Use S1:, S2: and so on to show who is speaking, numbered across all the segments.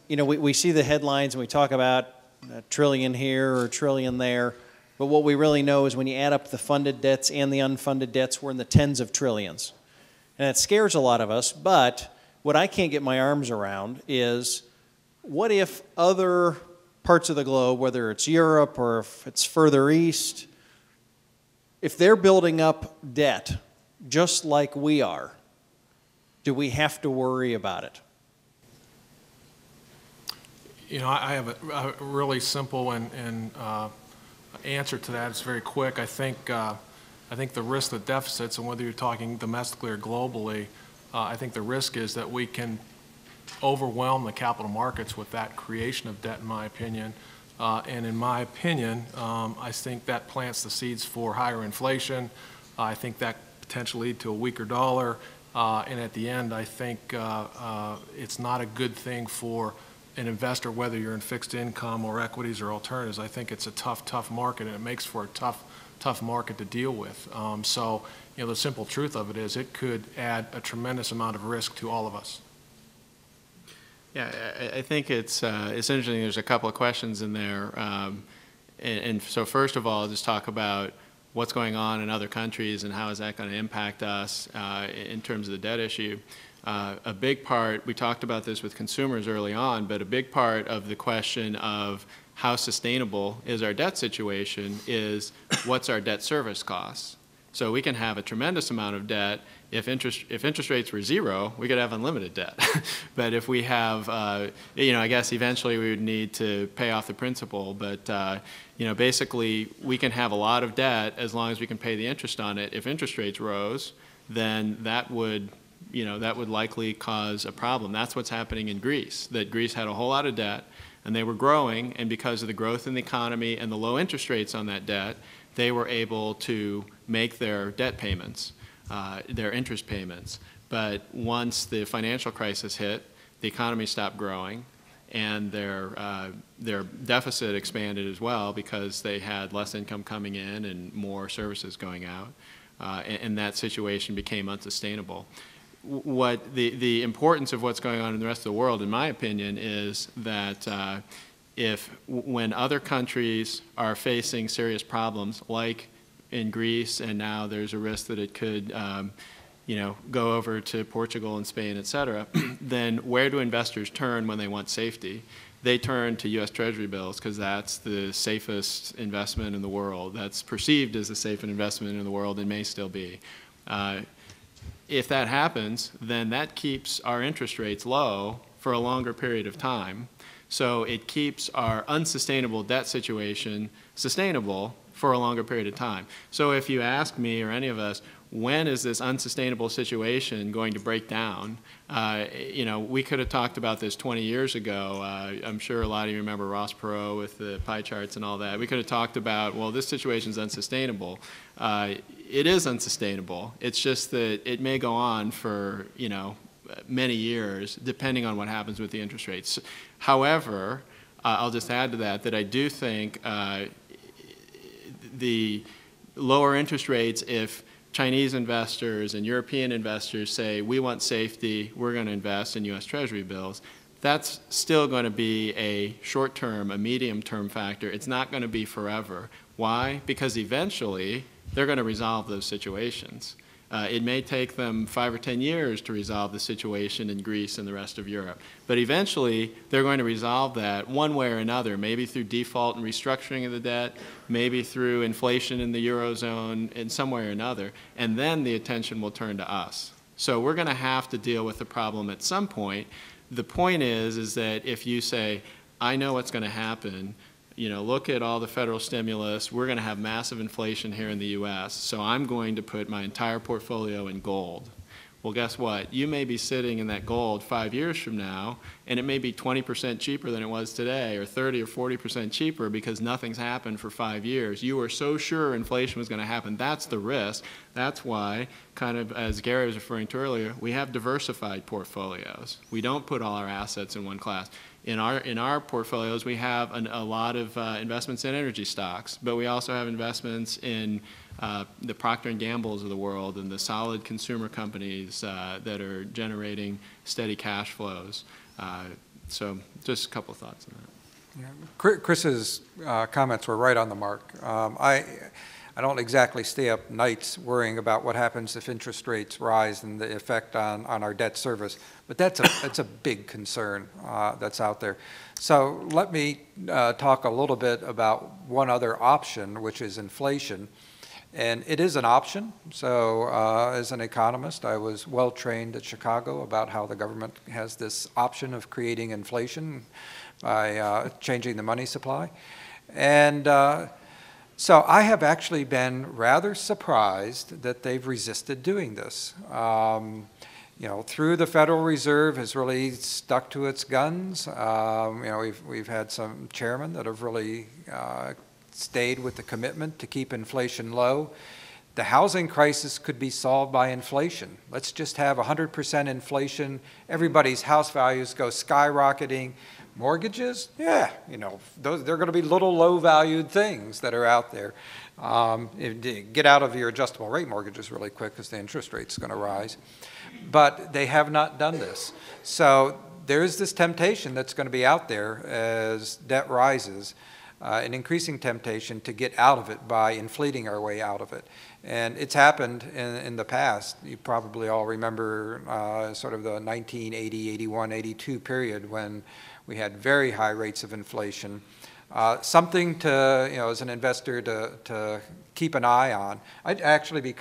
S1: we see the headlines and we talk about a trillion here or a trillion there, but what we really know is when you add up the funded debts and the unfunded debts, we're in the tens of trillions. And it scares a lot of us, but what I can't get my arms around is what if other parts of the globe, whether it's Europe or if it's further east, if they're building up debt just like we are, do we have to worry about it?
S2: I have a really simple and answer to that. It's very quick. I think the risk of deficits, and whether you're talking domestically or globally, I think the risk is that we can overwhelm the capital markets with that creation of debt, in my opinion. And in my opinion, I think that plants the seeds for higher inflation. I think that potentially lead to a weaker dollar. And at the end, I think it's not a good thing for an investor, whether you're in fixed income or equities or alternatives. I think it's a tough market, and it makes for a tough market to deal with. So, the simple truth of it is it could add a tremendous amount of risk to all of us.
S3: Yeah, I think it's interesting. There's a couple of questions in there. And so first of all, just talk about what's going on in other countries and how is that going to impact us in terms of the debt issue. A big part, we talked about this with consumers early on, but a big part of the question of how sustainable is our debt situation is what's our debt service costs. So we can have a tremendous amount of debt. If interest rates were zero, we could have unlimited debt. But if we have, I guess eventually we would need to pay off the principal. But basically we can have a lot of debt as long as we can pay the interest on it. If interest rates rose, then that would likely cause a problem. That's what's happening in Greece. That Greece had a whole lot of debt, and they were growing, and because of the growth in the economy and the low interest rates on that debt, they were able to make their debt payments, their interest payments. But once the financial crisis hit, the economy stopped growing, and their deficit expanded as well because they had less income coming in and more services going out, and that situation became unsustainable. What the importance of what's going on in the rest of the world, in my opinion, is that when other countries are facing serious problems, like in Greece, and now there's a risk that it could, go over to Portugal and Spain, et cetera, then where do investors turn when they want safety? They turn to U.S. Treasury bills because that's the safest investment in the world. That's perceived as the safest investment in the world and may still be. If that happens, then that keeps our interest rates low for a longer period of time. So it keeps our unsustainable debt situation sustainable for a longer period of time. So if you ask me or any of us, when is this unsustainable situation going to break down? We could have talked about this 20 years ago. I'm sure a lot of you remember Ross Perot with the pie charts and all that. We could have talked about, well, this situation is unsustainable. It is unsustainable. It's just that it may go on for, many years, depending on what happens with the interest rates. However, I'll just add to that I do think the lower interest rates, if Chinese investors and European investors say, we want safety, we're going to invest in U.S. Treasury bills, that's still going to be a short-term, a medium-term factor. It's not going to be forever. Why? Because eventually they're going to resolve those situations. It may take them 5 or 10 years to resolve the situation in Greece and the rest of Europe. But eventually, they're going to resolve that one way or another, maybe through default and restructuring of the debt, maybe through inflation in the Eurozone in some way or another, and then the attention will turn to us. So we're going to have to deal with the problem at some point. The point is that if you say, I know what's going to happen, look at all the federal stimulus. We're going to have massive inflation here in the U.S., so I'm going to put my entire portfolio in gold. Well, guess what? You may be sitting in that gold 5 years from now, and it may be 20% cheaper than it was today, or 30 or 40% cheaper because nothing's happened for 5 years. You were so sure inflation was going to happen. That's the risk. That's why, kind of as Gary was referring to earlier, we have diversified portfolios. We don't put all our assets in one class. In our portfolios, we have a lot of investments in energy stocks, but we also have investments in the Procter & Gamble's of the world and the solid consumer companies that are generating steady cash flows. So just a couple of thoughts on that.
S4: Yeah. Chris's comments were right on the mark. I don't exactly stay up nights worrying about what happens if interest rates rise and the effect on our debt service, but that's a big concern that's out there. So let me talk a little bit about one other option, which is inflation. And it is an option. So as an economist, I was well trained at Chicago about how the government has this option of creating inflation by changing the money supply. And so I have actually been rather surprised that they've resisted doing this. You know, through the Federal Reserve has really stuck to its guns. You know, we've had some chairmen that have really stayed with the commitment to keep inflation low. The housing crisis could be solved by inflation. Let's just have 100% inflation. Everybody's house values go skyrocketing. Mortgages, yeah, you know, they're going to be little low-valued things that are out there. Get out of your adjustable rate mortgages really quick because the interest rate's going to rise. But they have not done this. So there is this temptation that's going to be out there as debt rises, an increasing temptation to get out of it by inflating our way out of it. And it's happened in the past. You probably all remember sort of the 1980, 81, 82 period when we had very high rates of inflation. Something to, you know, as an investor to keep an eye on. I'd actually be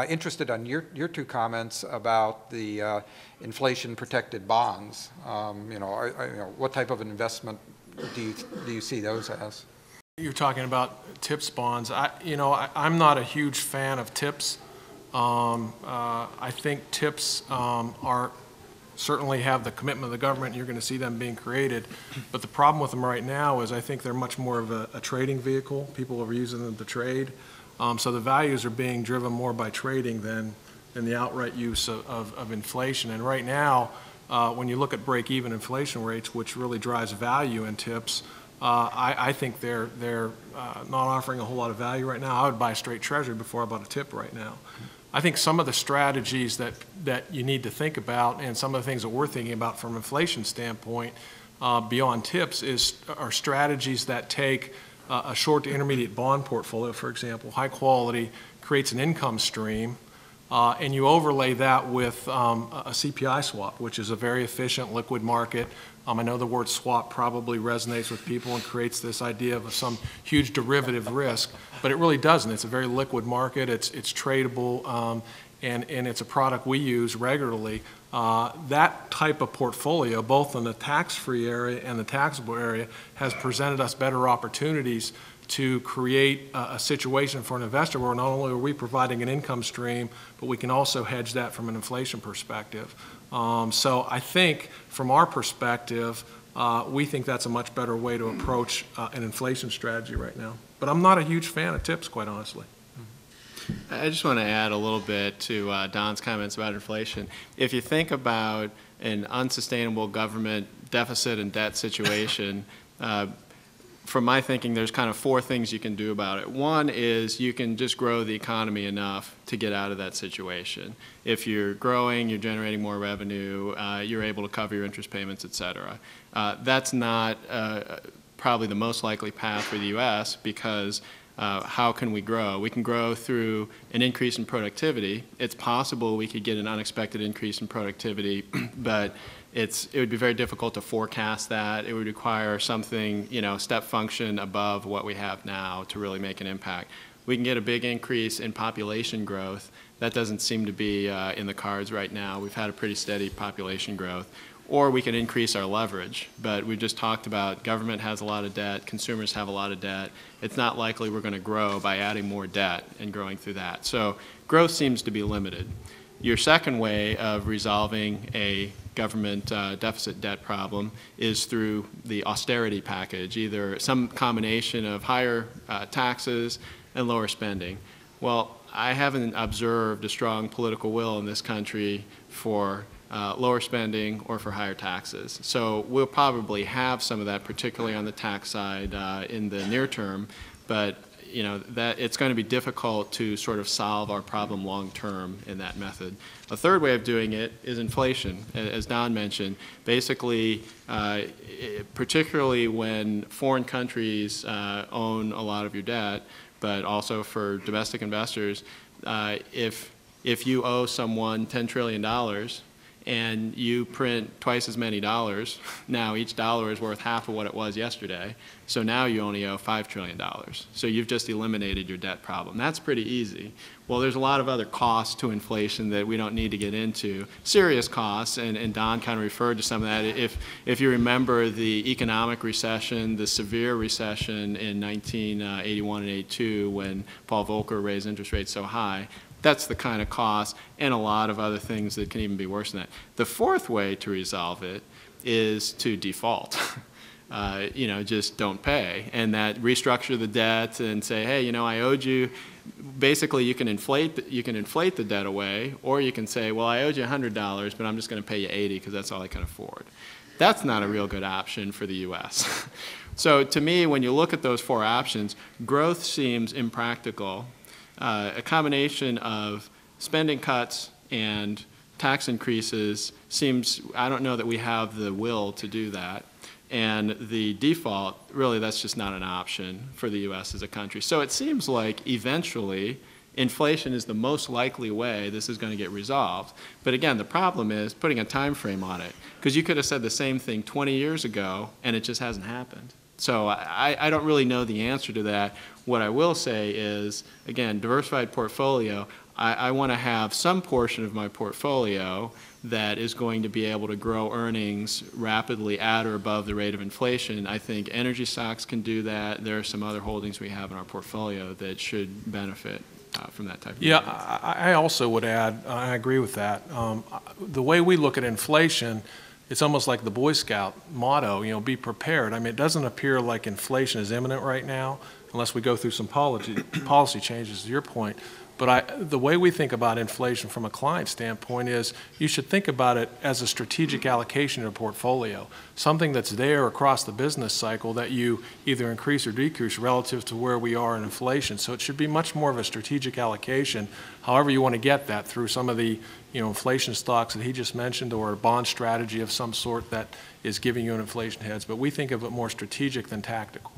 S4: interested on your two comments about the inflation-protected bonds. You know, what type of an investment do you see those as?
S2: You're talking about TIPS bonds. I'm not a huge fan of TIPS. I think TIPS certainly have the commitment of the government. You're going to see them being created. But the problem with them right now is I think they're much more of a trading vehicle. People are using them to trade. So the values are being driven more by trading than the outright use of inflation. And right now, when you look at break-even inflation rates, which really drives value in TIPS, I think they're not offering a whole lot of value right now. I would buy a straight treasury before I bought a TIP right now. I think some of the strategies that you need to think about and some of the things that we're thinking about from an inflation standpoint beyond TIPS are strategies that take a short to intermediate bond portfolio, for example, high quality, creates an income stream, and you overlay that with a CPI swap, which is a very efficient liquid market. I know the word swap probably resonates with people and creates this idea of some huge derivative risk, but it really doesn't. It's a very liquid market. It's tradable, and it's a product we use regularly. That type of portfolio, both in the tax-free area and the taxable area, has presented us better opportunities to create a situation for an investor where not only are we providing an income stream, but we can also hedge that from an inflation perspective. So I think from our perspective, we think that's a much better way to approach an inflation strategy right now. But I'm not a huge fan of TIPS, quite honestly.
S3: I just want to add a little bit to Don's comments about inflation. If you think about an unsustainable government deficit and debt situation, from my thinking, there's kind of four things you can do about it. One is you can just grow the economy enough to get out of that situation. If you're growing, you're generating more revenue, you're able to cover your interest payments, et cetera. That's not probably the most likely path for the U.S. because how can we grow? We can grow through an increase in productivity. It's possible we could get an unexpected increase in productivity, but it would be very difficult to forecast that. It would require something, step function above what we have now to really make an impact. We can get a big increase in population growth. That doesn't seem to be in the cards right now. We've had a pretty steady population growth. Or we can increase our leverage. But we just talked about government has a lot of debt, consumers have a lot of debt. It's not likely we're going to grow by adding more debt and growing through that. So growth seems to be limited. Your second way of resolving a government deficit debt problem is through the austerity package, either some combination of higher taxes and lower spending. Well, I haven't observed a strong political will in this country for lower spending or for higher taxes. So we'll probably have some of that, particularly on the tax side in the near term, but that it's going to be difficult to sort of solve our problem long term in that method. A third way of doing it is inflation, as Don mentioned. Basically, particularly when foreign countries own a lot of your debt, but also for domestic investors, if you owe someone $10 trillion and you print twice as many dollars, now each dollar is worth half of what it was yesterday, so now you only owe $5 trillion. So you've just eliminated your debt problem. That's pretty easy. Well, there's a lot of other costs to inflation that we don't need to get into, serious costs, and Don kind of referred to some of that. If you remember the economic recession, the severe recession in 1981 and 82 when Paul Volcker raised interest rates so high, that's the kind of cost, and a lot of other things that can even be worse than that. The fourth way to resolve it is to default. Just don't pay, and that restructure the debt and say, hey, I owed you. Basically, you can inflate the debt away, or you can say, well, I owed you $100, but I'm just going to pay you $80 because that's all I can afford. That's not a real good option for the U.S. So to me, when you look at those four options, growth seems impractical. A combination of spending cuts and tax increases seems, I don't know that we have the will to do that. And the default, really, that's just not an option for the U.S. as a country. So it seems like eventually inflation is the most likely way this is going to get resolved. But again, the problem is putting a time frame on it, because you could have said the same thing 20 years ago and it just hasn't happened. So I don't really know the answer to that. What I will say is, again, diversified portfolio, I want to have some portion of my portfolio that is going to be able to grow earnings rapidly at or above the rate of inflation. I think energy stocks can do that. There are some other holdings we have in our portfolio that should benefit from that type of
S2: Yeah,
S3: behavior.
S2: I also would add, I agree with that. The way we look at inflation, it's almost like the Boy Scout motto, be prepared. I mean, it doesn't appear like inflation is imminent right now, unless we go through some policy changes, to your point. But the way we think about inflation from a client standpoint is you should think about it as a strategic allocation in a portfolio, something that's there across the business cycle that you either increase or decrease relative to where we are in inflation. So it should be much more of a strategic allocation, however you want to get that, through some of the inflation stocks that he just mentioned, or a bond strategy of some sort that is giving you an inflation hedge. But we think of it more strategic than tactical.